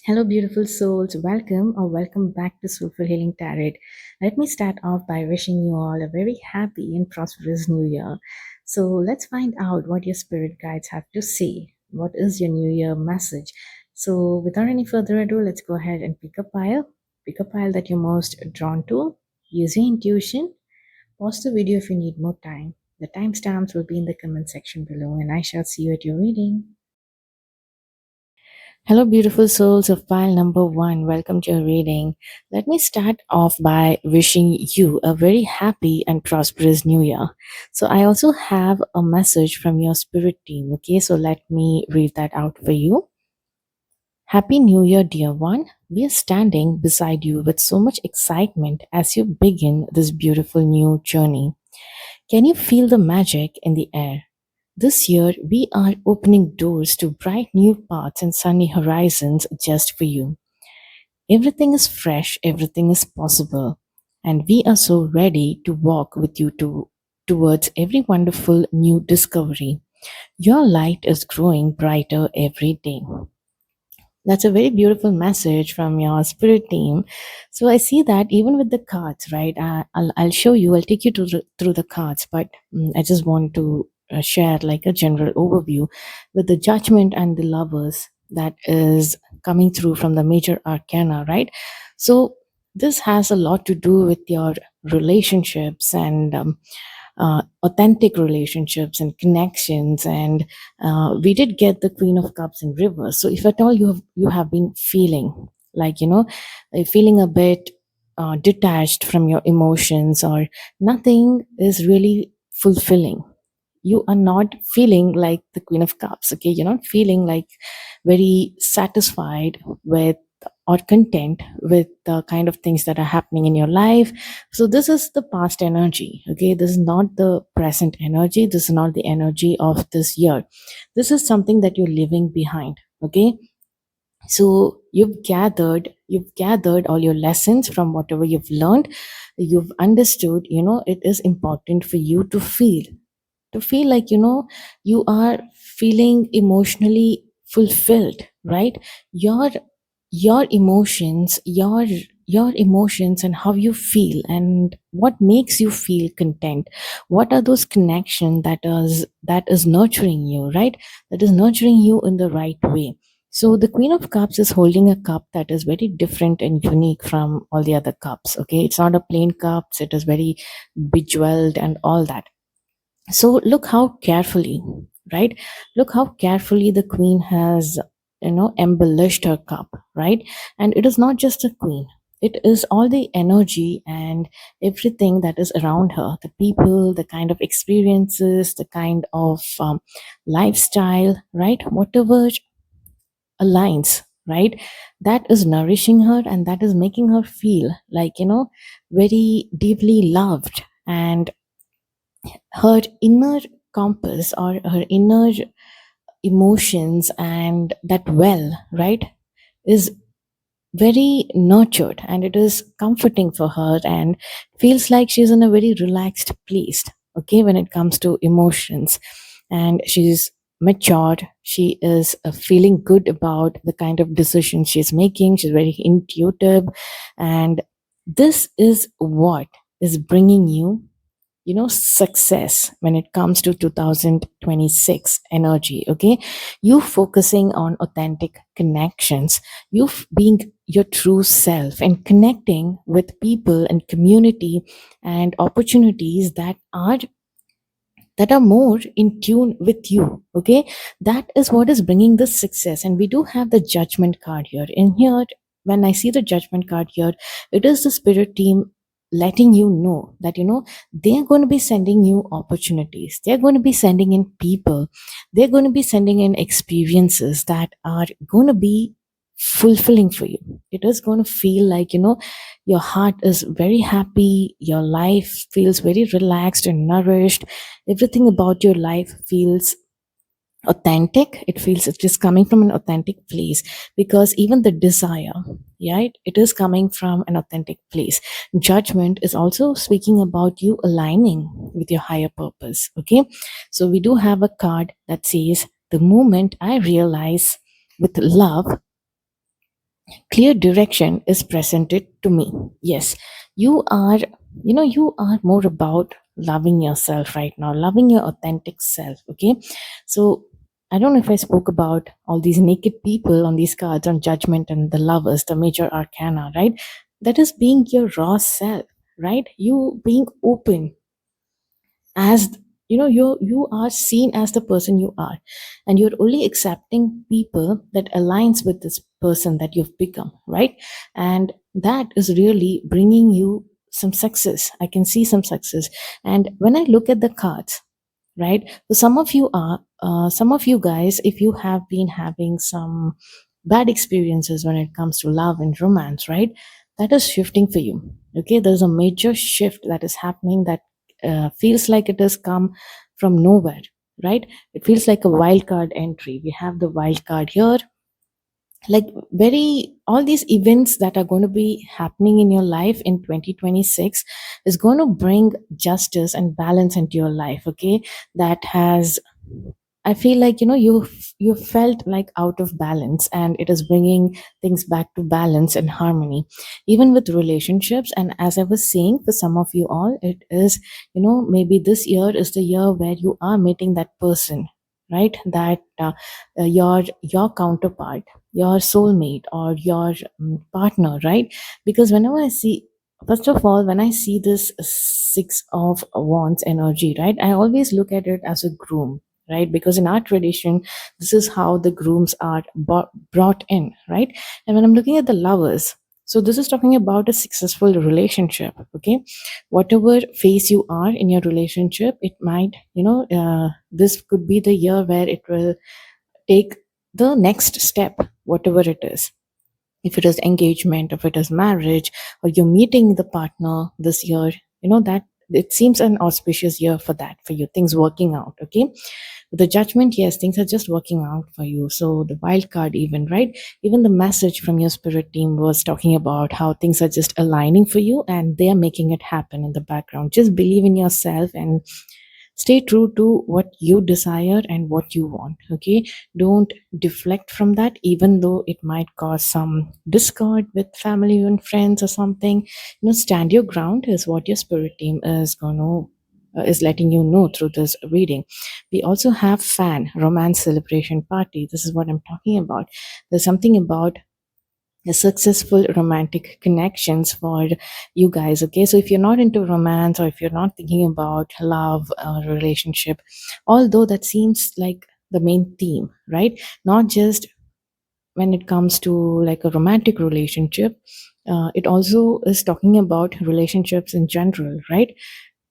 Hello, beautiful souls. Welcome or welcome back to Soulful Healing Tarot. Let me start off by wishing you all a very happy and prosperous new year. So, let's find out what your spirit guides have to say. What is your new year message? So, without any further ado, let's go ahead and pick a pile. Pick a pile that you're most drawn to. Use your intuition. Pause the video if you need more time. The timestamps will be in the comment section below, and I shall see you at your reading. Hello, beautiful souls of pile number one. Welcome to your reading. Let me start off by wishing you a very happy and prosperous new year. So, I also have a message from your spirit team. Okay, so let me read that out for you. Happy New Year, dear one. We are standing beside you with so much excitement as you begin this beautiful new journey. Can you feel the magic in the air? This year, we are opening doors to bright new paths and sunny horizons just for you. Everything is fresh, everything is possible, and we are so ready to walk with you towards every wonderful new discovery. Your light is growing brighter every day. That's a very beautiful message from your spirit team. So I see that even with the cards, right? I'll show you. I'll take you through the cards, but I just want to share like a general overview with the Judgment and the Lovers that is coming through from the major arcana, right? So this has a lot to do with your relationships and authentic relationships and connections, and we did get the Queen of Cups in reverse. So if at all you have been feeling like feeling a bit detached from your emotions, or nothing is really fulfilling, you are not feeling like the Queen of Cups. Okay, you're not feeling like very satisfied with or content with the kind of things that are happening in your life. So this is the past energy. Okay, this is not the present energy. This is not the energy of this year. This is something that you're leaving behind. Okay, so you've gathered all your lessons from whatever you've learned. You've understood, it is important for you to feel like you are feeling emotionally fulfilled, right? Your your emotions your your emotions and how you feel and what makes you feel content, what are those connections that is nurturing you, right? That is nurturing you in the right way. So the Queen of Cups is holding a cup that is very different and unique from all the other cups. Okay, it's not a plain cup, it is very bejeweled and all that. So look how carefully, right? Look how carefully the queen has, embellished her cup, right? And it is not just a queen. It is all the energy and everything that is around her, the people, the kind of experiences, the kind of lifestyle, right? Whatever aligns, right? That is nourishing her and that is making her feel like, very deeply loved. And her inner compass or her inner emotions and that well, right, is very nurtured, and it is comforting for her and feels like she's in a very relaxed place. Okay, when it comes to emotions, and she's matured, she is feeling good about the kind of decisions she's making. She's very intuitive, and this is what is bringing you, success when it comes to 2026 energy. Okay, you focusing on authentic connections, being your true self and connecting with people and community and opportunities that are more in tune with you. Okay, that is what is bringing this success. And we do have the Judgment card here. In here, when I see the Judgment card here, it is the spirit team letting you know that they're going to be sending you opportunities, they're going to be sending in people, they're going to be sending in experiences that are going to be fulfilling for you. It is going to feel like your heart is very happy, your life feels very relaxed and nourished. Everything about your life feels authentic. It feels it is coming from an authentic place, because even the desire, right, it is coming from an authentic place. Judgment is also speaking about you aligning with your higher purpose. Okay, so we do have a card that says, the moment I realize with love clear direction is presented to me. Yes, you are, you are more about loving yourself right now, loving your authentic self. Okay, so I don't know if I spoke about all these naked people on these cards on judgment and the lovers, the major arcana, right? That is being your raw self, right? You being open as, you are seen as the person you are, and you're only accepting people that aligns with this person that you've become, right? And that is really bringing you some success. I can see some success. And when I look at the cards, right, so some of you guys, if you have been having some bad experiences when it comes to love and romance, right, that is shifting for you. Okay, there's a major shift that is happening that feels like it has come from nowhere, right? It feels like a wild card entry. We have the wild card here, like very all these events that are going to be happening in your life in 2026 is going to bring justice and balance into your life. Okay, that has, I feel like, you felt like out of balance, and it is bringing things back to balance and harmony, even with relationships. And as I was saying, for some of you all, it is, maybe this year is the year where you are meeting that person, right? That your counterpart, your soulmate, or your partner, right? Because whenever I see, first of all, when I see this six of wands energy, right, I always look at it as a groom, right? Because in our tradition, this is how the grooms are brought in, right? And when I'm looking at the lovers, so this is talking about a successful relationship. Okay, whatever phase you are in your relationship, it might, this could be the year where it will take the next step, whatever it is. If it is engagement, if it is marriage, or you're meeting the partner this year, that it seems an auspicious year for that, for you, things working out. Okay, the judgment, yes, things are just working out for you. So the wild card, even, right, even the message from your spirit team was talking about how things are just aligning for you, and they are making it happen in the background. Just believe in yourself and stay true to what you desire and what you want. Okay, don't deflect from that, even though it might cause some discord with family and friends or something. Stand your ground is what your spirit team is going to is letting you know through this reading. We also have fan romance celebration party. This is what I'm talking about. There's something about the successful romantic connections for you guys. Okay, so if you're not into romance, or if you're not thinking about love or relationship, although that seems like the main theme, right? Not just when it comes to like a romantic relationship, it also is talking about relationships in general, right?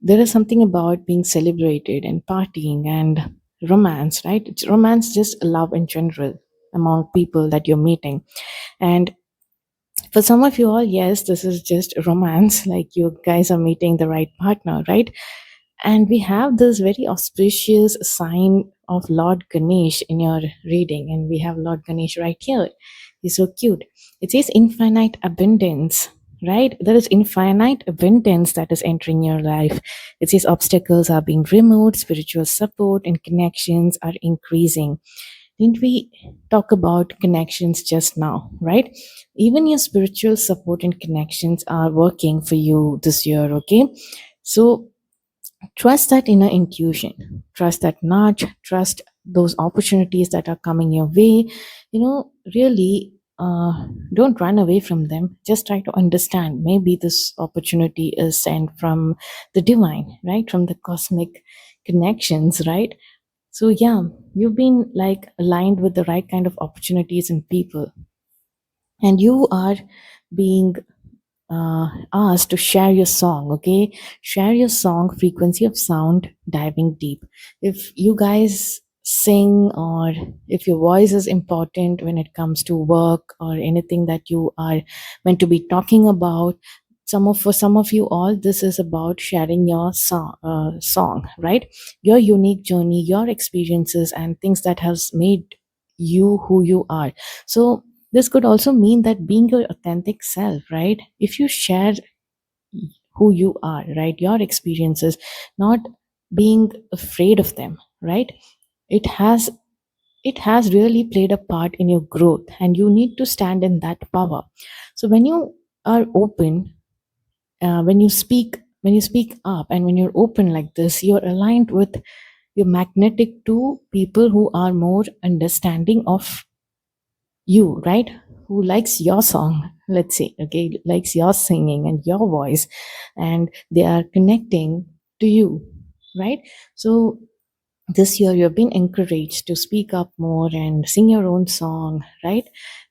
There is something about being celebrated and partying and romance, right? It's romance, just love in general among people that you're meeting. And for some of you all, yes, this is just romance, like you guys are meeting the right partner, right? And we have this very auspicious sign of Lord Ganesh in your reading, and we have Lord Ganesh right here. He's so cute. It says infinite abundance, right? There is infinite abundance that is entering your life. It says obstacles are being removed, spiritual support and connections are increasing. Didn't we talk about connections just now, right? Even your spiritual support and connections are working for you this year. Okay, so trust that inner intuition, trust that nudge, trust those opportunities that are coming your way. Really, don't run away from them. Just try to understand, maybe this opportunity is sent from the divine, right, from the cosmic connections, right? So yeah, you've been like aligned with the right kind of opportunities and people, and you are being asked to share your song. Okay, share your song, frequency of sound, diving deep. If you guys sing, or if your voice is important when it comes to work or anything that you are meant to be talking about, for some of you all, this is about sharing your song, right? Your unique journey, your experiences, and things that has made you who you are. So this could also mean that being your authentic self, right? If you share who you are, right, your experiences, not being afraid of them, right? It has it has really played a part in your growth, and you need to stand in that power. So when you are open, when you speak up, and when you're open like this, you're aligned with, you're magnetic to people who are more understanding of you, right? Who likes your song, let's say, okay, likes your singing and your voice, and they are connecting to you, right? So this year you've been encouraged to speak up more and sing your own song, right?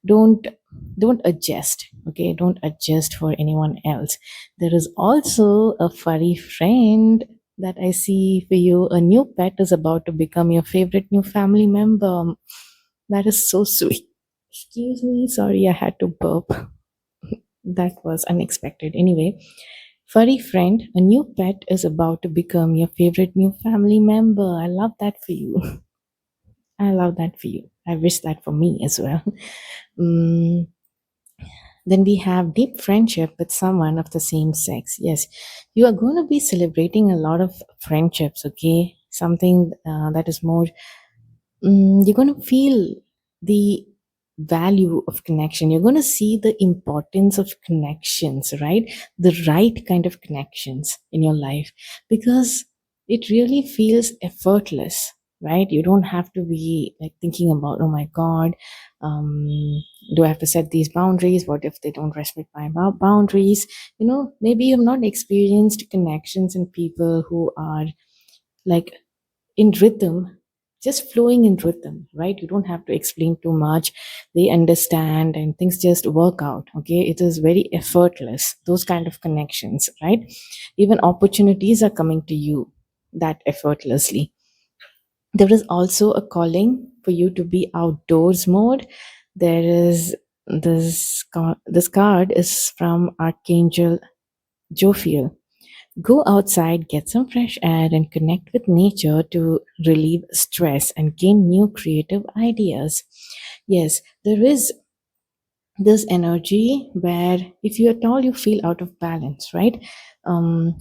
Don't don't adjust, okay? Don't adjust for anyone else. There is also a furry friend that I see for you. A new pet is about to become your favorite new family member. That is so sweet. Excuse me, sorry, I had to burp. That was unexpected. Anyway, furry friend, a new pet is about to become your favorite new family member. I love that for you. I love that for you. I wish that for me as well. Mm, then we have deep friendship with someone of the same sex. Yes, you are going to be celebrating a lot of friendships, okay? Something that is more, you're going to feel the value of connection. You're going to see the importance of connections, right? The right kind of connections in your life, because it really feels effortless, right? You don't have to be like thinking about, oh my god, do I have to set these boundaries? What if they don't respect my boundaries? Maybe you've not experienced connections and people who are like in rhythm, just flowing in rhythm, right? You don't have to explain too much. They understand and things just work out, okay? It is very effortless, those kind of connections, right? Even opportunities are coming to you that effortlessly. There is also a calling for you to be outdoors mode. There is this card is from Archangel Jophiel. Go outside, get some fresh air, and connect with nature to relieve stress and gain new creative ideas. Yes, there is this energy where if you at all you feel out of balance, right?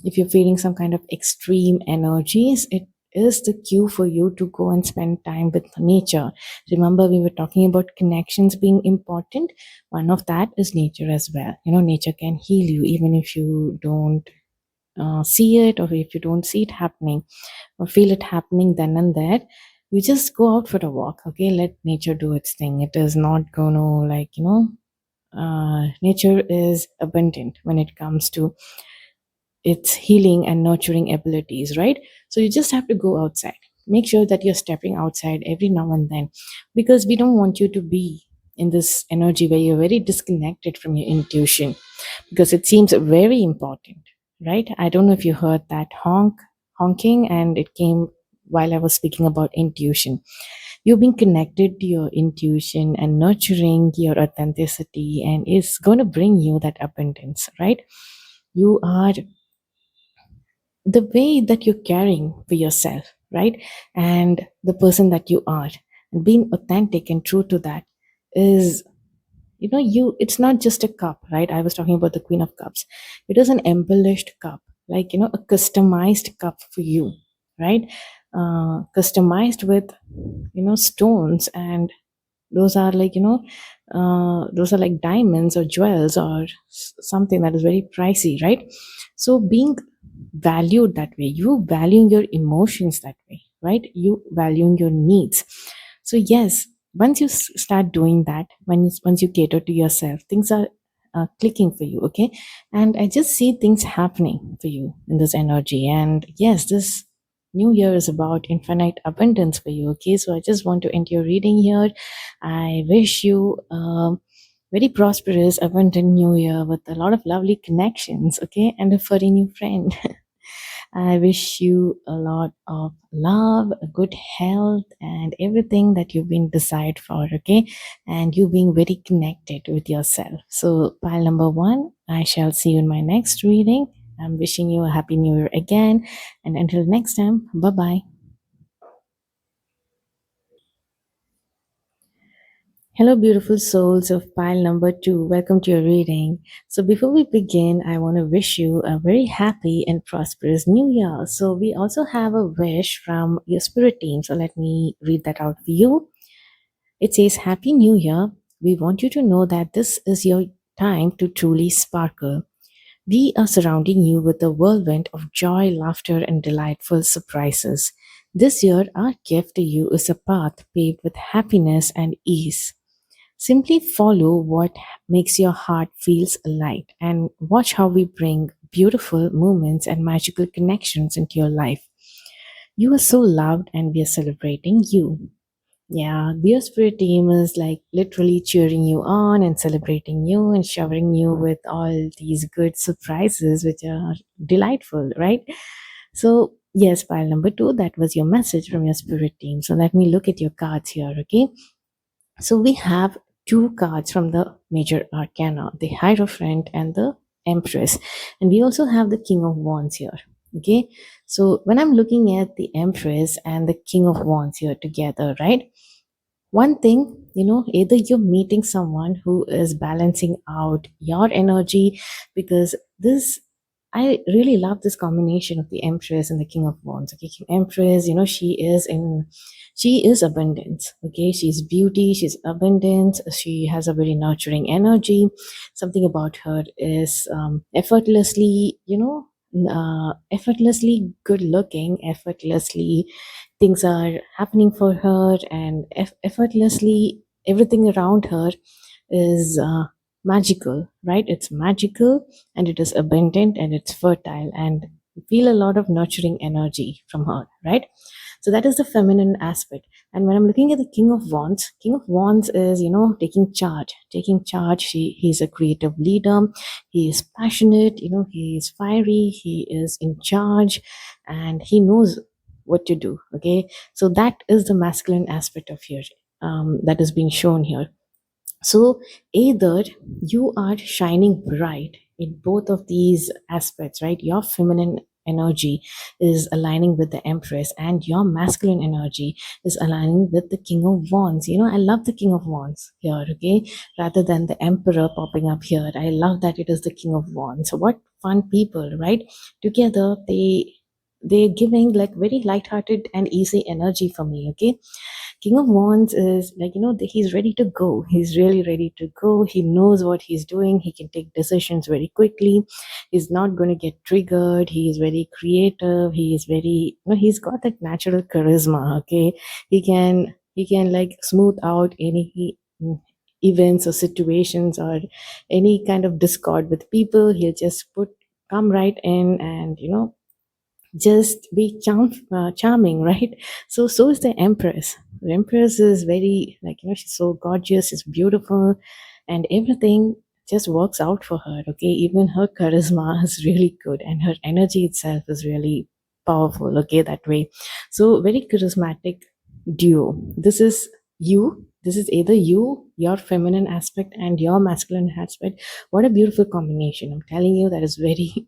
If you're feeling some kind of extreme energies, it is the cue for you to go and spend time with nature. Remember, we were talking about connections being important. One of that is nature as well. Nature can heal you even if you don't see it, or if you don't see it happening or feel it happening then and there. You just go out for a walk, okay? Let nature do its thing. It is not gonna, nature is abundant when it comes to its healing and nurturing abilities, right? So you just have to go outside. Make sure that you're stepping outside every now and then, because we don't want you to be in this energy where you're very disconnected from your intuition, because it seems very important, right? I don't know if you heard that honking, and it came while I was speaking about intuition. You've been connected to your intuition and nurturing your authenticity, and it's going to bring you that abundance, right? You are the way that you're caring for yourself, right? And the person that you are, and being authentic and true to that is, it's not just a cup, right? I was talking about the Queen of Cups. It is an embellished cup, like, a customized cup for you, right? Customized with, stones, and those are like, those are like diamonds or jewels or something that is very pricey, right? So being valued that way, you valuing your emotions that way, right? You valuing your needs. So yes, once you start doing that, once you cater to yourself, things are clicking for you, okay? And I just see things happening for you in this energy. And yes, this new year is about infinite abundance for you, okay? So I just want to end your reading here. I wish you a very prosperous, abundant new year with a lot of lovely connections, okay? And a furry new friend. I wish you a lot of love, good health, and everything that you've been desired for, okay? And you being very connected with yourself. So, pile number one, I shall see you in my next reading. I'm wishing you a happy new year again. And until next time, bye bye. Hello, beautiful souls of pile number two. Welcome to your reading. So, before we begin, I want to wish you a very happy and prosperous new year. So, we also have a wish from your spirit team. So, let me read that out for you. It says, Happy New Year. We want you to know that this is your time to truly sparkle. We are surrounding you with a whirlwind of joy, laughter, and delightful surprises. This year, our gift to you is a path paved with happiness and ease. Simply follow what makes your heart feels light and watch how we bring beautiful moments and magical connections into your life. You are so loved and we are celebrating you. Yeah, the spirit team is like literally cheering you on and celebrating you and showering you with all these good surprises, which are delightful, right? So, yes, pile number two, that was your message from your spirit team. So, let me look at your cards here, okay? So, we have two cards from the major arcana, the Hierophant and the Empress. And we also have the King of Wands here, okay? So, when I'm looking at the Empress and the King of Wands here together, right? One thing, either you're meeting someone who is balancing out your energy, because this, I really love this combination of the Empress and the King of Wands. Okay, King Empress, she is abundance. Okay, she's beauty, she's abundance, she has a very nurturing energy. Something about her is effortlessly good looking, effortlessly things are happening for her, and effortlessly everything around her is magical, right? It's magical, and it is abundant, and it's fertile, and you feel a lot of nurturing energy from her, right? So that is the feminine aspect. And when I'm looking at the King of Wands is, taking charge. He's a creative leader. He is passionate, he is fiery, he is in charge, and he knows what to do. Okay. So that is the masculine aspect of here, that is being shown here. So either you are shining bright in both of these aspects, right? Your feminine energy is aligning with the Empress, and your masculine energy is aligning with the King of Wands. I love the King of Wands here, okay? Rather than the Emperor popping up here. I love that it is the King of Wands. So what fun people, right? Together they're giving like very light-hearted and easy energy for me, okay? King of Wands is like, he's ready to go. He's really ready to go. He knows what he's doing. He can take decisions very quickly. He's not going to get triggered. He is very creative. He is very, he's got that natural charisma. Okay. He can like smooth out any events or situations or any kind of discord with people. He'll just come right in and, just be charming, right? So is the Empress. The Empress is very, like, she's so gorgeous, she's beautiful, and everything just works out for her. Okay, even her charisma is really good, and her energy itself is really powerful. Okay, that way. So very charismatic duo. This is either your feminine aspect, and your masculine aspect. What a beautiful combination! I'm telling you, that is very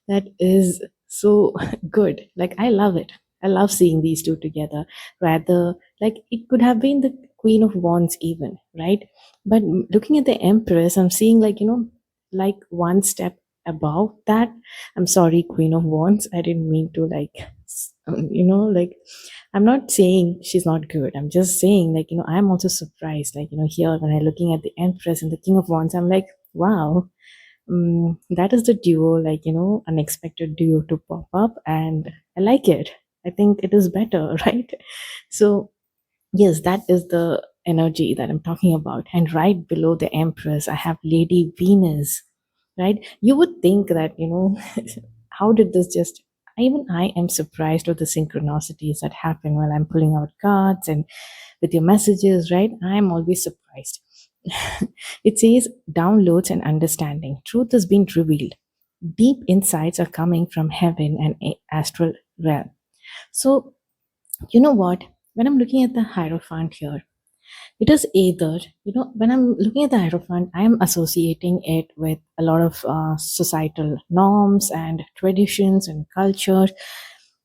that is so good. Like, I love it. I love seeing these two together. Rather, like, it could have been the Queen of Wands, even, right? But looking at the Empress, I'm seeing, like, like one step above that. I'm sorry, Queen of Wands. I didn't mean to, like, like, I'm not saying she's not good. I'm just saying, like, I'm also surprised, like, here when I'm looking at the Empress and the King of Wands, I'm like, wow, that is the duo, like, unexpected duo to pop up, and I like it. I think it is better, right? So, yes, that is the energy that I'm talking about. And right below the Empress, I have Lady Venus, right? You would think that, how did this just. Even I am surprised with the synchronicities that happen while I'm pulling out cards and with your messages, right? I'm always surprised. It says downloads and understanding. Truth has been revealed. Deep insights are coming from heaven and astral realm. So, you know what? When I'm looking at the Hierophant here, it is either, when I'm looking at the Hierophant, I'm associating it with a lot of societal norms and traditions and culture.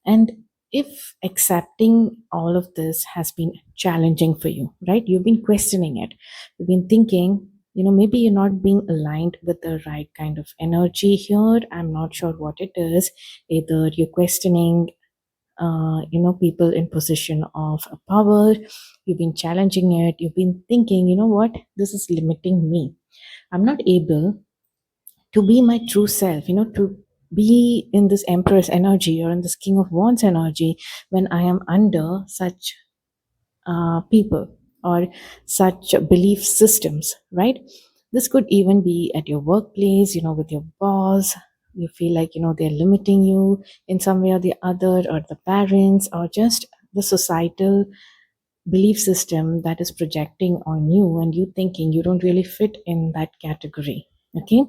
And if accepting all of this has been challenging for you, right? You've been questioning it. You've been thinking, maybe you're not being aligned with the right kind of energy here. I'm not sure what it is. Either you're questioning people in position of power. You've been challenging it. You've been thinking, you know what, this is limiting me. I'm not able to be my true self, to be in this empress energy or in this king of wands energy when I am under such people or such belief systems, right? This could even be at your workplace, with your boss. You feel like, they're limiting you in some way or the other, or the parents, or just the societal belief system that is projecting on you, and you thinking you don't really fit in that category. Okay,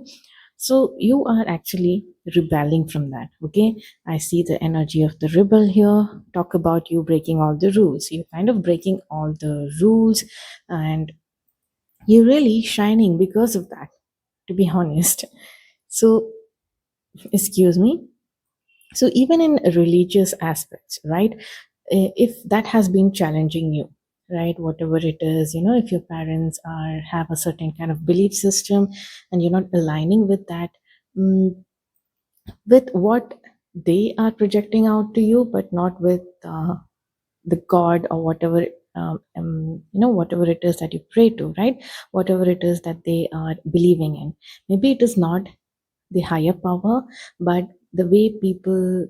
so you are actually rebelling from that. Okay, I see the energy of the rebel here. Talk about you breaking all the rules. You're kind of breaking all the rules, and you're really shining because of that, to be honest. So, excuse me. So, even in religious aspects, right? If that has been challenging you, right, whatever it is, if your parents have a certain kind of belief system and you're not aligning with that, mm, with what they are projecting out to you, but not with the god or whatever, whatever it is that you pray to, right? Whatever it is that they are believing in, maybe it is not the higher power, but the way people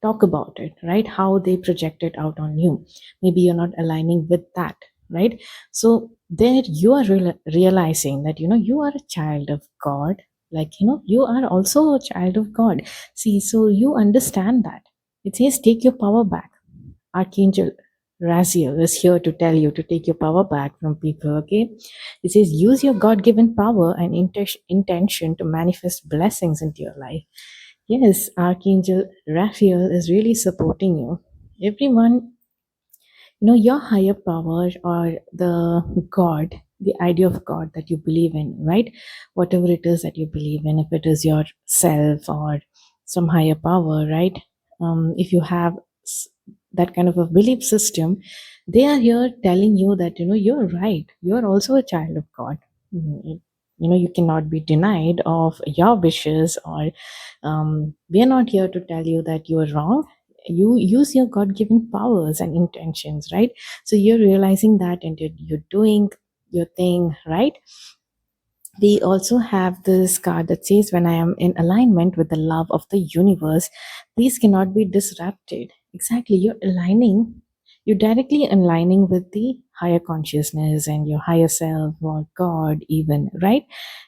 talk about it, right? How they project it out on you. Maybe you're not aligning with that, right? So there you are realizing that, you are a child of God. Like, you are also a child of God. See, so you understand that. It says, take your power back. Archangel Raziel is here to tell you to take your power back from people, okay? It says, use your God given power and intention to manifest blessings into your life. Yes, Archangel Raphael is really supporting you. Everyone, your higher power or the God, the idea of God that you believe in, right? Whatever it is that you believe in, if it is your self or some higher power, right? If you have that kind of a belief system, they are here telling you that, you're right. You're also a child of God. Mm, you cannot be denied of your wishes, or we are not here to tell you that you are wrong. You use your god-given powers and intentions, right? So you're realizing that, and you're doing your thing, right? We also have this card that says, when I am in alignment with the love of the universe, these cannot be disrupted. Exactly, you're directly aligning with the higher consciousness and your higher self or God, even, right?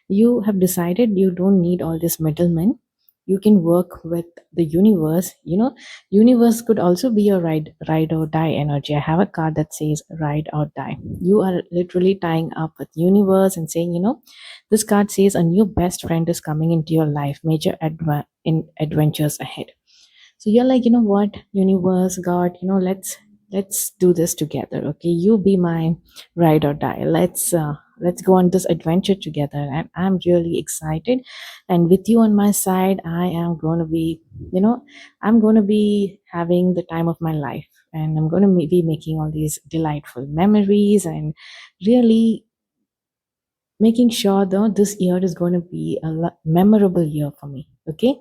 You have decided you don't need all this middlemen. You can work with the universe. Universe could also be your ride or die energy. I have a card that says ride or die. You are literally tying up with universe and saying, this card says a new best friend is coming into your life, major adventures ahead. So you're like, what, universe, God, let's do this together. Okay, you be my ride or die. Let's go on this adventure together, and I'm really excited. And with you on my side, I am going to be, I'm going to be having the time of my life, and I'm going to be making all these delightful memories, and really making sure that this year is going to be a memorable year for me. Okay,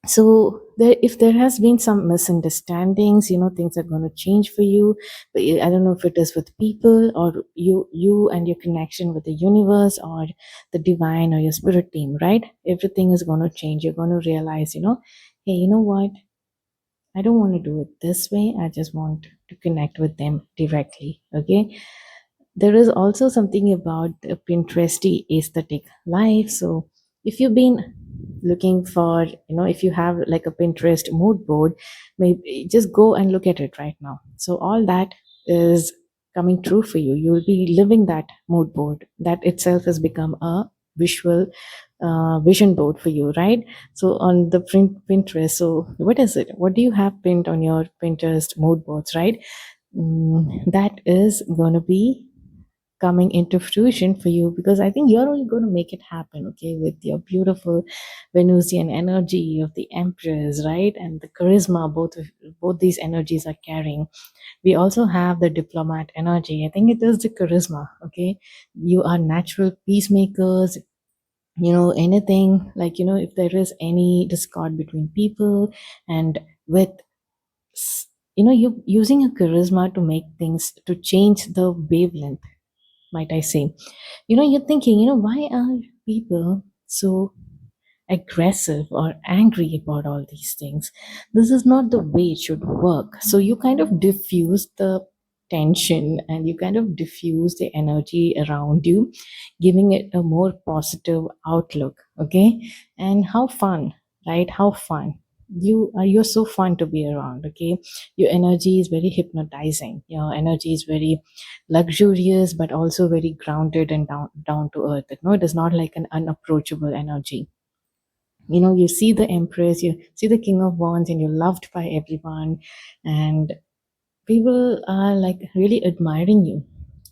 so if there has been some misunderstandings, things are going to change for you. But I don't know if it is with people, or you and your connection with the universe or the divine or your spirit team, right? Everything is going to change. You're going to realize, hey, you know what, I don't want to do it this way. I just want to connect with them directly. Okay, there is also something about the Pinteresty aesthetic life. So if you've been looking for, if you have like a Pinterest mood board, maybe just go and look at it right now. So all that is coming true for you. You will be living that mood board. That itself has become a visual vision board for you, right? So on the Pinterest, so what is it? What do you have pinned on your Pinterest mood boards, right? That is going to be coming into fruition for you, because I think you're only going to make it happen, okay, with your beautiful Venusian energy of the Empress, right? And the charisma both these energies are carrying. We also have the diplomat energy. I think it is the charisma, okay? You are natural peacemakers. Anything like, if there is any discord between people, and with you using your charisma to make things, to change the wavelength, might I say. You're thinking, why are people so aggressive or angry about all these things? This is not the way it should work. So you kind of diffuse the tension, and you kind of diffuse the energy around you, giving it a more positive outlook. Okay. And how fun, right? How fun. You're so fun to be around. Okay. Your energy is very hypnotizing. Your energy is very luxurious, but also very grounded and down to earth. No, it is not like an unapproachable energy. You see the empress, you see the king of wands, and you're loved by everyone, and people are like really admiring you.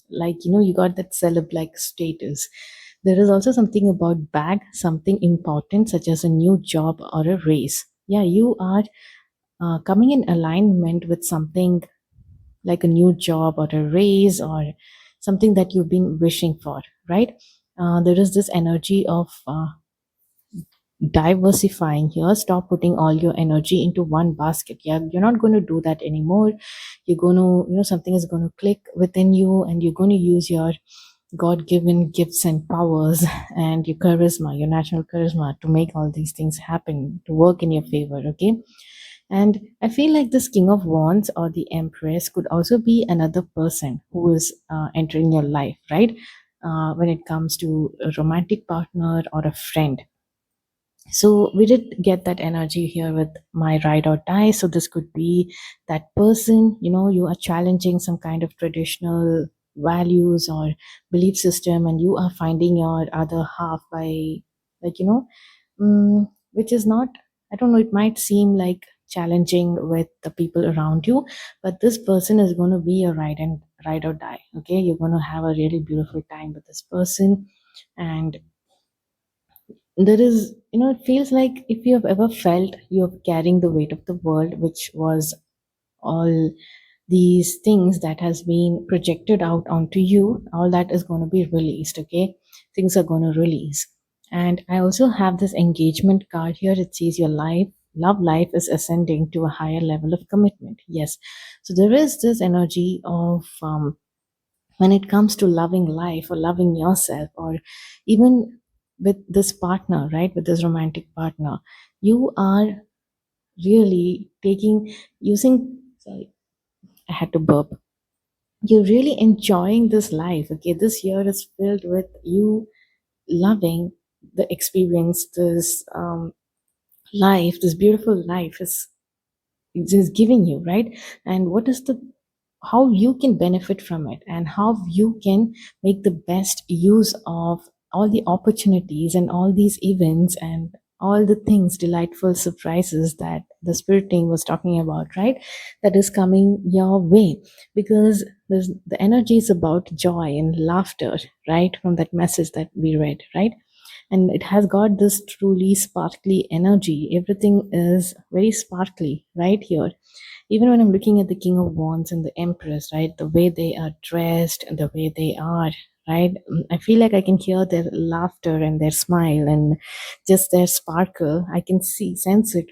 Like, you got that celeb like status. There is also something about bag, something important, such as a new job or a raise. Yeah, you are coming in alignment with something like a new job or a raise, or something that you've been wishing for, right? There is this energy of diversifying here. Stop putting all your energy into one basket. Yeah, you're not going to do that anymore. You're going to, something is going to click within you, and you're going to use your god-given gifts and powers and your charisma, your natural charisma, to make all these things happen, to work in your favor. Okay. And I feel like this king of wands or the empress could also be another person who is entering your life, right? When it comes to a romantic partner or a friend. So we did get that energy here with my ride or die. So this could be that person, you are challenging some kind of traditional values or belief system, and you are finding your other half by, like, which is not, I don't know, it might seem like challenging with the people around you, but this person is going to be a ride or die. Okay. You're going to have a really beautiful time with this person. And there is, it feels like, if you have ever felt you're carrying the weight of the world, which was all these things that has been projected out onto you, all that is going to be released. Okay. Things are going to release. And I also have this engagement card here. It says your love life is ascending to a higher level of commitment. Yes. So there is this energy of when it comes to loving life or loving yourself, or even with this partner, right? With this romantic partner, you are really taking, using, sorry, I had to burp. You're really enjoying this life. Okay. This year is filled with you loving the experience. This life, this beautiful life is giving you, right? And what is the, how you can benefit from it, and how you can make the best use of all the opportunities and all these events and all the things, delightful surprises that the spirit team was talking about, right? That is coming your way, because the energy is about joy and laughter, right? From that message that we read, right? And it has got this truly sparkly energy. Everything is very sparkly right here. Even when I'm looking at the king of wands and the empress, right, the way they are dressed and the way they are, right, I feel like I can hear their laughter and their smile and just their sparkle. I can sense it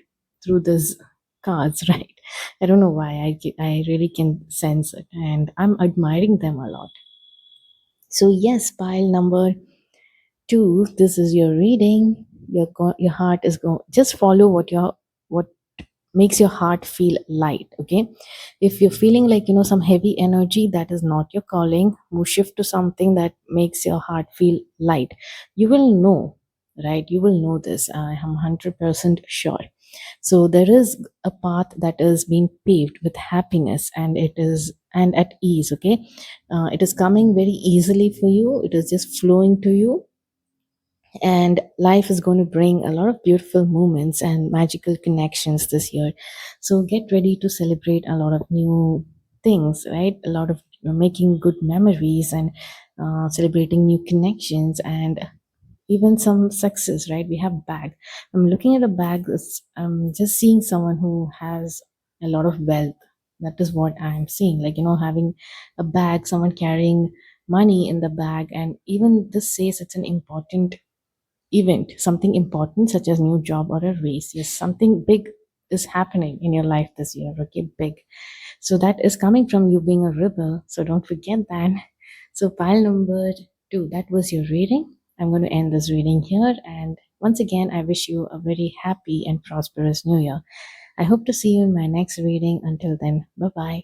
through this cards. Right? I don't know why. I really can sense it, and I'm admiring them a lot. So yes, pile number two, this is your reading. Your heart is going, just follow what makes your heart feel light. Okay. If you're feeling like, some heavy energy, that is not your calling. Move, shift to something that makes your heart feel light. You will know, right? You will know this. I am 100% sure. So there is a path that is being paved with happiness, and it is, and at ease. Okay. It is coming very easily for you. It is just flowing to you, and life is going to bring a lot of beautiful moments and magical connections this year. So get ready to celebrate a lot of new things, right? A lot of, making good memories, and celebrating new connections, and even some success, right? We have bag. I'm looking at a bag. I'm just seeing someone who has a lot of wealth. That is what I'm seeing, like, having a bag, someone carrying money in the bag. And even this says it's an important event, something important, such as new job or a race. Yes, something big is happening in your life this year, okay? Big. So that is coming from you being a rebel. So don't forget that. So pile number two, that was your reading. I'm going to end this reading here. And once again, I wish you a very happy and prosperous new year. I hope to see you in my next reading. Until then, bye bye.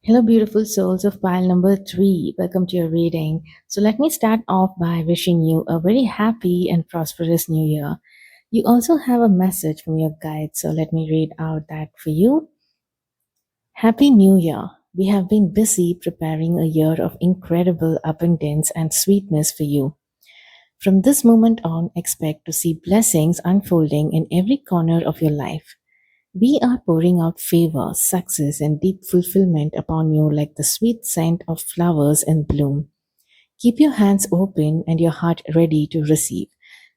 Hello, beautiful souls of pile number three. Welcome to your reading. So, let me start off by wishing you a very happy and prosperous new year. You also have a message from your guide, so let me read out that for you. Happy New Year. We have been busy preparing a year of incredible abundance and sweetness for you. From this moment on, expect to see blessings unfolding in every corner of your life. We are pouring out favor, success, and deep fulfillment upon you like the sweet scent of flowers in bloom. Keep your hands open and your heart ready to receive,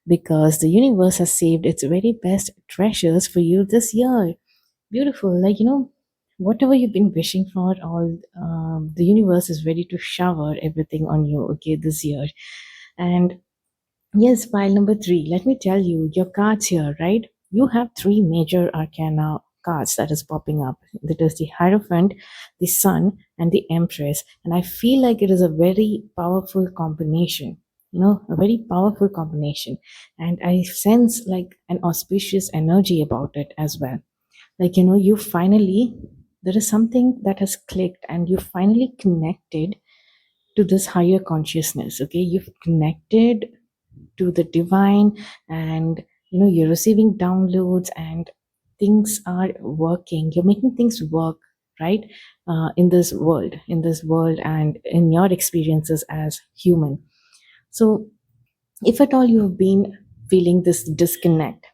because the universe has saved its very best treasures for you this year. Beautiful. Like, whatever you've been wishing for, all the universe is ready to shower everything on you, okay, this year. And yes, pile number three. Let me tell you, your cards here, right? You have three major arcana cards that is popping up. That is the Hierophant, the Sun, and the Empress. And I feel like it is a very powerful combination. A very powerful combination. And I sense like an auspicious energy about it as well. Like, you finally, there is something that has clicked and you finally connected to this higher consciousness. Okay, you've connected to the divine, and you're receiving downloads and things are working, you're making things work, right? In this world and in your experiences as human. So if at all you've been feeling this disconnect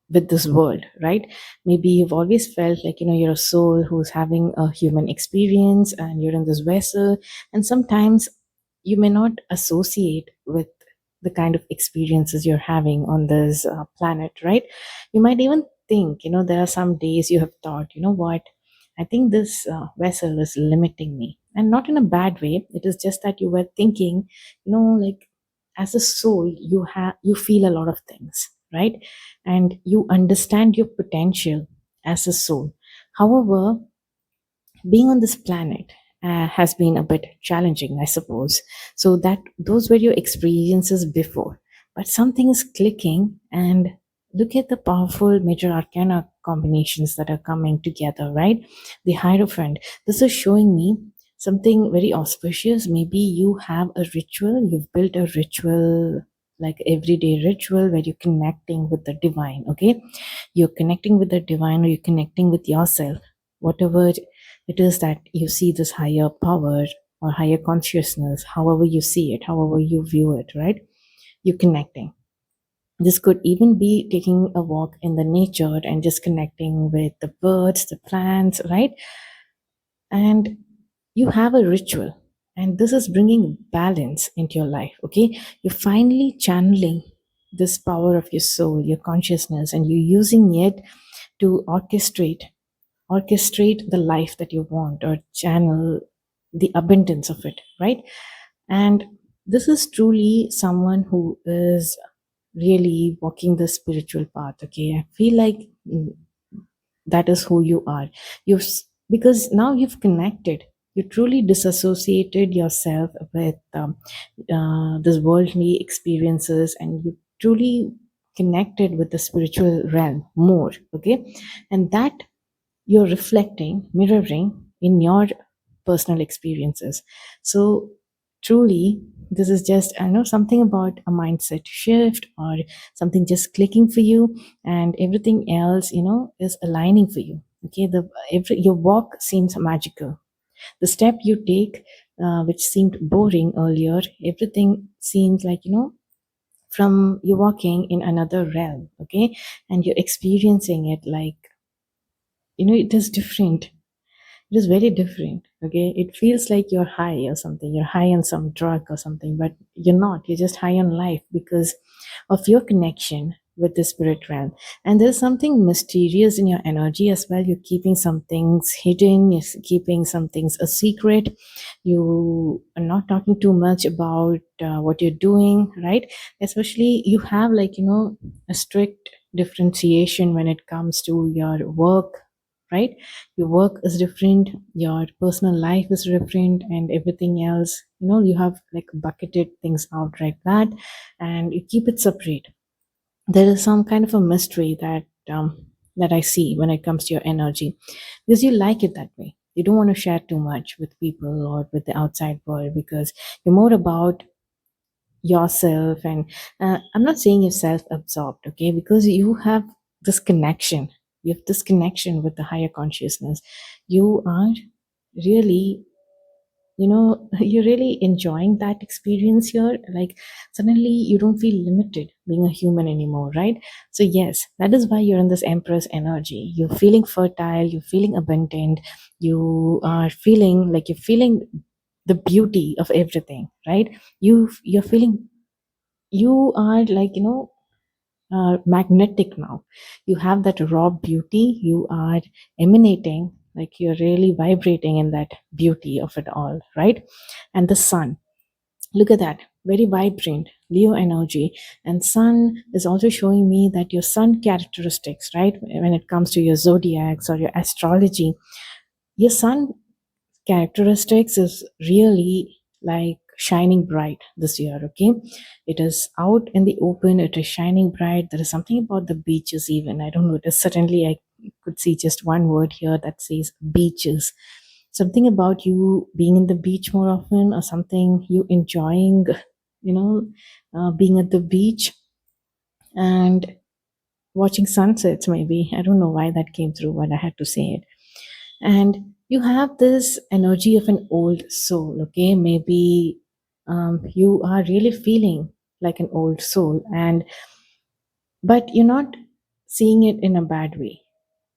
with this world, right? Maybe you've always felt like, you're a soul who's having a human experience and you're in this vessel, and sometimes you may not associate with the kind of experiences you're having on this planet, right? You might even think, there are some days you have thought, what, I think this vessel is limiting me, and not in a bad way. It is just that you were thinking, like, as a soul, you feel a lot of things, right? And you understand your potential as a soul. However, being on this planet has been a bit challenging, I suppose. So that those were your experiences before, but something is clicking, and look at the powerful major arcana combinations that are coming together, right? The Hierophant. This is showing me something very auspicious. Maybe you have a ritual, you've built a ritual, like everyday ritual where you're connecting with the divine, okay? You're connecting with the divine, or you're connecting with yourself, whatever it is that you see, this higher power or higher consciousness, however you see it, however you view it, right? You're connecting. This could even be taking a walk in the nature and just connecting with the birds, the plants, right? And you have a ritual, and this is bringing balance into your life, okay? You're finally channeling this power of your soul, your consciousness, and you're using it to orchestrate the life that you want, or channel the abundance of it, right? And this is truly someone who is really walking the spiritual path, okay? I feel like that is who you are. Because now you've connected, you truly disassociated yourself with this worldly experiences, and you truly connected with the spiritual realm more, okay? And that you're reflecting, mirroring in your personal experiences. So truly, this is just, I know, something about a mindset shift, or something just clicking for you, and everything else, is aligning for you. Okay, your walk seems magical. The step you take, which seemed boring earlier, everything seems like, from you walking in another realm, okay, and you're experiencing it like, it is different. It is very different. Okay. It feels like you're high or something. You're high on some drug or something, but you're not. You're just high on life because of your connection with the spirit realm. And there's something mysterious in your energy as well. You're keeping some things hidden, keeping some things a secret. You are not talking too much about what you're doing, right? Especially you have, like, a strict differentiation when it comes to your work, right? Your work is different, your personal life is different, and everything else, you have like bucketed things out like that, and you keep it separate. There is some kind of a mystery that I see when it comes to your energy, because you like it that way. You don't want to share too much with people or with the outside world, because you're more about yourself. And I'm not saying you're self-absorbed, okay, because you have this connection with the higher consciousness. You are really, you're really enjoying that experience here. Like, suddenly you don't feel limited being a human anymore, right? So yes, that is why you're in this empress energy. You're feeling fertile, you're feeling abundant, you're feeling the beauty of everything, right? You're feeling, you are like, magnetic now. You have that raw beauty. You are emanating, like you're really vibrating in that beauty of it all, right? And the sun, look at that, very vibrant Leo energy. And sun is also showing me that your sun characteristics, right, when it comes to your zodiacs or your astrology, your sun characteristics is really like shining bright this year, okay? It is out in the open, it is shining bright. There is something about the beaches, even, I don't know, it is suddenly I could see just one word here that says beaches. Something about you being in the beach more often, or something you enjoying, being at the beach and watching sunsets, maybe. I don't know why that came through, but I had to say it. And you have this energy of an old soul, okay? Maybe you are really feeling like an old soul, and but you're not seeing it in a bad way.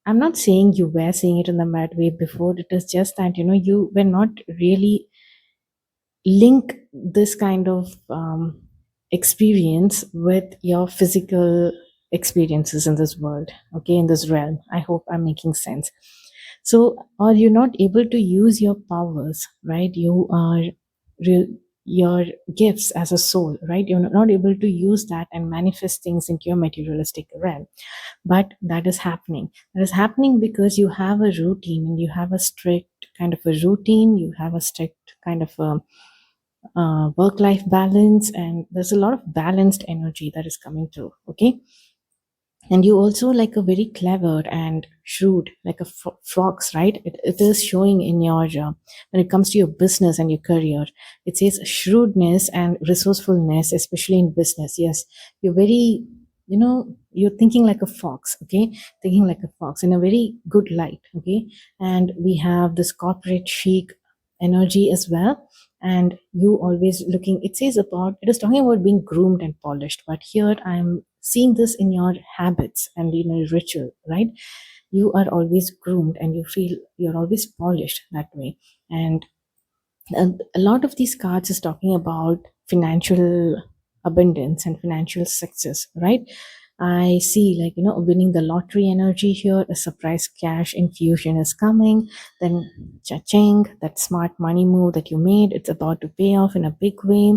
I'm not saying you were seeing it in a bad way before. It is just that, you were not really link this kind of experience with your physical experiences in this world, okay, in this realm. I hope I'm making sense. So, or you're not able to use your powers, right? You are your gifts as a soul, right? You're not able to use that and manifest things into your materialistic realm. But that is happening. That is happening because you have a routine, and you have a strict kind of a routine. You have a strict kind of a work life balance, and there's a lot of balanced energy that is coming through, okay? And you also like a very clever and shrewd, like a fox, right? It is showing in your when it comes to your business and your career. It says shrewdness and resourcefulness, especially in business. Yes, you're very, you're thinking like a fox, okay? Thinking like a fox in a very good light, okay? And we have this corporate chic energy as well. And you always looking, it says about, it is talking about being groomed and polished, but here I'm seeing this in your habits and in your ritual, right? You are always groomed, and you feel you're always polished that way. And a lot of these cards is talking about financial abundance and financial success, right? I see, like, winning the lottery energy here. A surprise cash infusion is coming. Then, cha-ching, that smart money move that you made, it's about to pay off in a big way.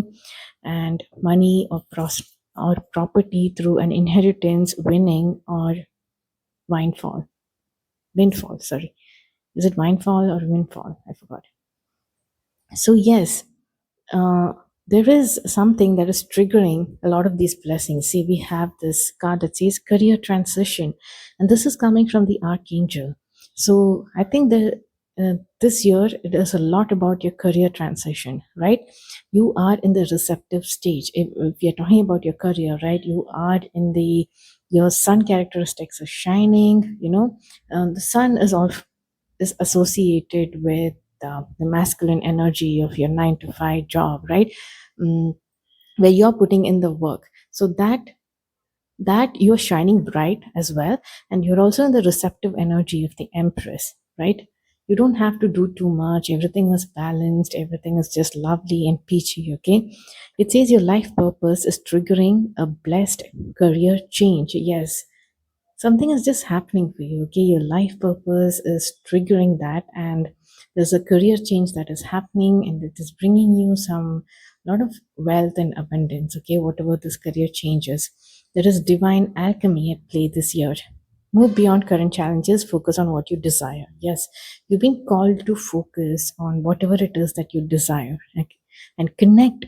And money or or property through an inheritance, winning, or windfall. Windfall, sorry. Is it windfall or windfall? I forgot. So, yes, uh, there is something that is triggering a lot of these blessings. See, we have this card that says career transition, and this is coming from the archangel. So I think that this year it is a lot about your career transition, right? You are in the receptive stage. If you're talking about your career, right, you are in the, your sun characteristics are shining. The sun is associated with the masculine energy of your 9 to 5 job, right? Mm, where you're putting in the work. So that you're shining bright as well, and you're also in the receptive energy of the empress, right? You don't have to do too much. Everything is balanced, everything is just lovely and peachy, okay? It says your life purpose is triggering a blessed career change. Yes, something is just happening for you, okay? Your life purpose is triggering that, and there's a career change that is happening, and it is bringing you some lot of wealth and abundance, okay? Whatever this career change is, there is divine alchemy at play this year. Move beyond current challenges, focus on what you desire. Yes, you've been called to focus on whatever it is that you desire, like, and connect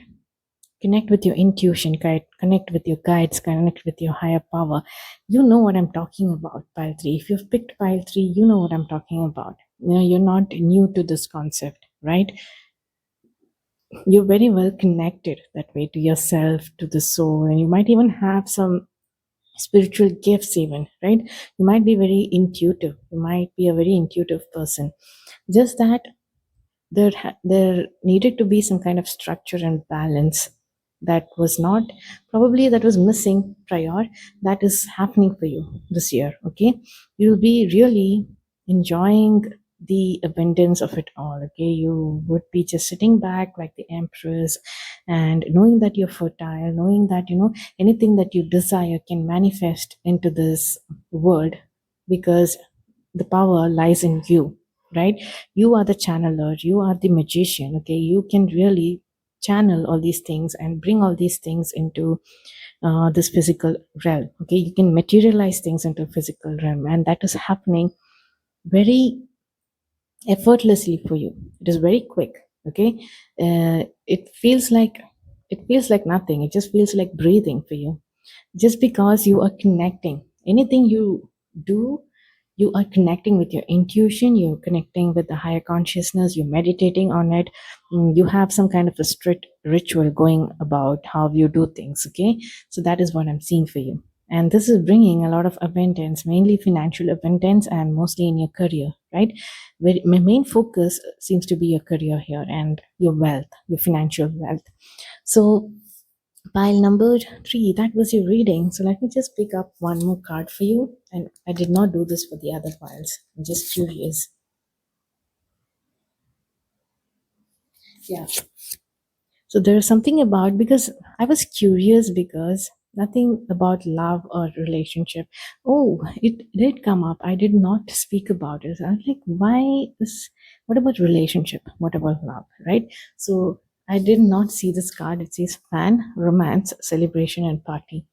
with your intuition, connect with your guides, connect with your higher power. You know what I'm talking about, pile 3. If you've picked pile 3, you know what I'm talking about. You're not new to this concept, right? You're very well connected that way to yourself, to the soul, and you might even have some spiritual gifts even, right? You might be very intuitive, you might be a very intuitive person. Just that there needed to be some kind of structure and balance that was not, probably that was missing prior, that is happening for you this year, okay? You'll be really enjoying the abundance of it all, okay? You would be just sitting back like the empress and knowing that you're fertile, knowing that anything that you desire can manifest into this world, because the power lies in you, right? You are the channeler, you are the magician, okay? You can really channel all these things and bring all these things into this physical realm, okay? You can materialize things into physical realm, and that is happening very effortlessly for you. It is very quick, okay? It feels like nothing. It just feels like breathing for you, just because you are connecting. Anything you do, you are connecting with your intuition, you're connecting with the higher consciousness, you're meditating on it. You have some kind of a strict ritual going about how you do things, okay? So that is what I'm seeing for you, and this is bringing a lot of abundance, mainly financial abundance, and mostly in your career, right? Where my main focus seems to be your career here and your wealth, your financial wealth. So pile number 3, that was your reading. So let me just pick up one more card for you. And I did not do this for the other piles. I'm just curious. Yeah. So there's something about, because I was curious, because nothing about love or relationship. Oh, it did come up. I did not speak about it. I was like, why is, what about relationship? What about love? Right? So I did not see this card. It says fan, romance, celebration, and party.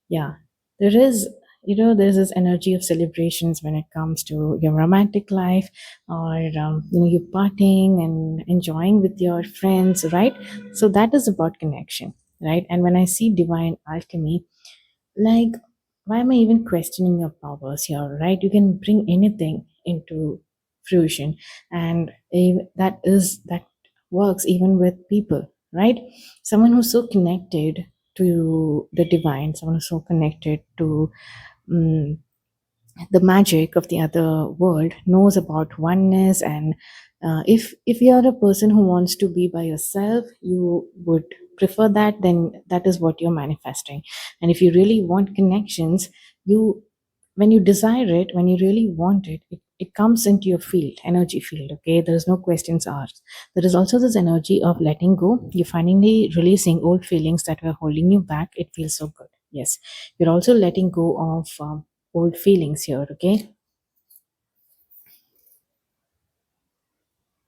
Yeah, there is, there's this energy of celebrations when it comes to your romantic life, or you partying and enjoying with your friends, right? So that is about connection, right? And when I see divine alchemy, like, why am I even questioning your powers here, right? You can bring anything into fruition, and that works even with people, right? Someone who's so connected to the divine, someone who's so connected to mm the magic of the other world, knows about oneness. And if you're a person who wants to be by yourself, you would prefer that, then that is what you're manifesting. And if you really want connections, you when you desire it, when you really want it, it comes into your field, energy field, okay? There's no questions asked. There is also this energy of letting go. You're finally releasing old feelings that were holding you back. It feels so good. Yes, you're also letting go of old feelings here, okay?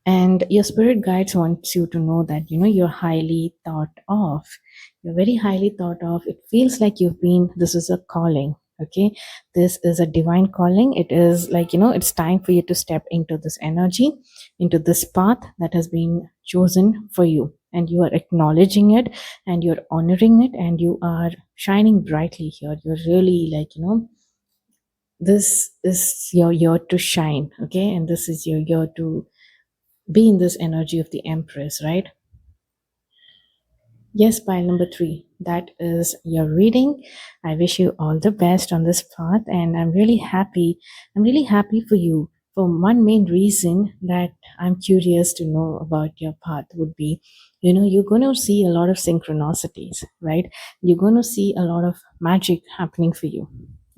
And your spirit guides wants you to know that you're highly thought of. You're very highly thought of. It feels like this is a calling, okay? This is a divine calling. It is like, it's time for you to step into this energy, into this path that has been chosen for you, and you are acknowledging it, and you're honoring it, and you are shining brightly here. You're really like, this is your year to shine, okay? And this is your year to be in this energy of the empress, right? Yes, pile number 3, that is your reading. I wish you all the best on this path, and I'm really happy for you. For one main reason that I'm curious to know about your path would be, you're going to see a lot of synchronicities, right? You're going to see a lot of magic happening for you.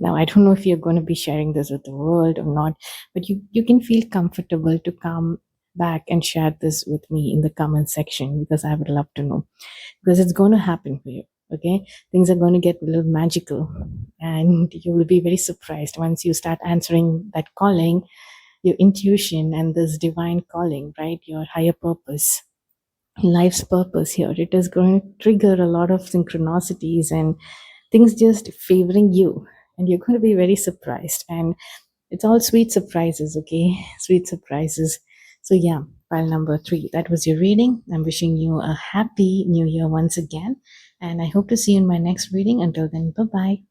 Now, I don't know if you're going to be sharing this with the world or not, but you can feel comfortable to come back and share this with me in the comment section, because I would love to know, because it's going to happen for you. Okay, things are going to get a little magical, and you will be very surprised once you start answering that calling, your intuition and this divine calling, right? Your higher purpose, life's purpose here. It is going to trigger a lot of synchronicities and things just favoring you, and you're going to be very surprised. And it's all sweet surprises, okay? Sweet surprises. So, yeah, pile number 3. That was your reading. I'm wishing you a happy new year once again. And I hope to see you in my next reading. Until then, bye bye.